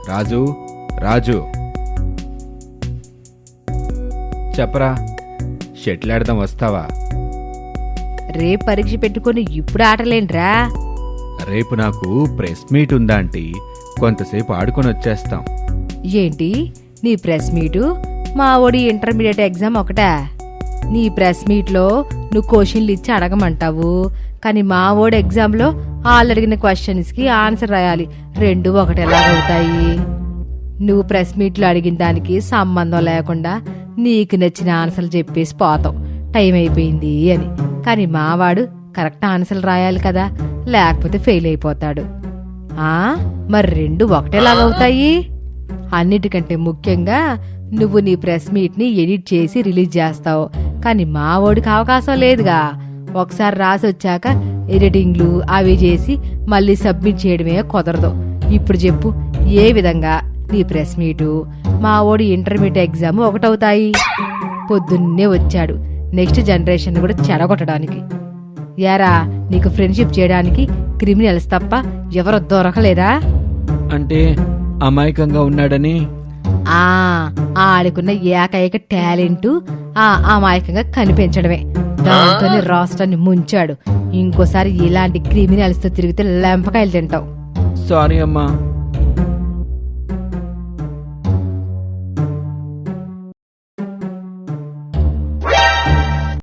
రాజు రాజు చెప్పరా, షటిల్ ఆడదాం వస్తావా? రేపు పరీక్ష పెట్టుకుని ఇప్పుడు ఆటలేంట్రా? రేపు నాకు ప్రెస్ మీట్ ఉందా ఆంటీ, కొంతసేపు ఆడుకొని వచ్చేస్తాం. ఏంటి నీ ప్రెస్ మీటు? మా ఓడి ఇంటర్మీడియట్ ఎగ్జామ్ ఒకటా? నీ ప్రెస్ మీట్లో నువ్వు క్వశ్చన్లు ఇచ్చి అడగమంటావు, కానీ మా ఓడి ఎగ్జామ్లో వాళ్ళు అడిగిన క్వశ్చన్స్కి ఆన్సర్ రాయాలి. రెండు ఒకటి ఎలాగవుతాయి? నువ్వు ప్రెస్ మీట్లో అడిగిన దానికి సంబంధం లేకుండా నీకు నచ్చిన ఆన్సర్లు చెప్పేసి పోతావు, టైం అయిపోయింది అని. కానీ మావాడు కరెక్ట్ ఆన్సర్లు రాయాలి కదా, లేకపోతే ఫెయిల్ అయిపోతాడు. మరి రెండు ఒకటేలాగవుతాయి? అన్నిటికంటే ముఖ్యంగా నువ్వు నీ ప్రెస్ మీట్ని ఎడిట్ చేసి రిలీజ్ చేస్తావు, కానీ మా ఓడికి అవకాశం లేదుగా. ఒకసారి రాసి వచ్చాక ఎడిటింగ్లు అవి చేసి మళ్ళీ సబ్మిట్ చేయడమే కుదరదు. ఇప్పుడు చెప్పు, ఏ విధంగా నీ ప్రెస్ మీటు మా ఓడి ఇంటర్మీడియట్ ఎగ్జామ్ ఒకటవుతాయి? పొద్దున్నే వచ్చాడు నెక్స్ట్ జనరేషన్ కూడా చెడగొట్టడానికి. యారా, నీకు ఫ్రెండ్షిప్ చేయడానికి క్రిమినల్స్ తప్ప ఎవరో దొరకలేదా? అంటే అమాయకంగా ఉన్నాడని? ఆడుకున్న ఏకైక టాలెంట్ ఆ అమాయకంగా కనిపించడమే. దాంతోనే రాష్ట్రాన్ని ముంచాడు. ఇంకోసారి ఇలాంటి క్రిమినల్స్ తో తిరిగితే లెంపకాయలు తింటావు. సారీ అమ్మా.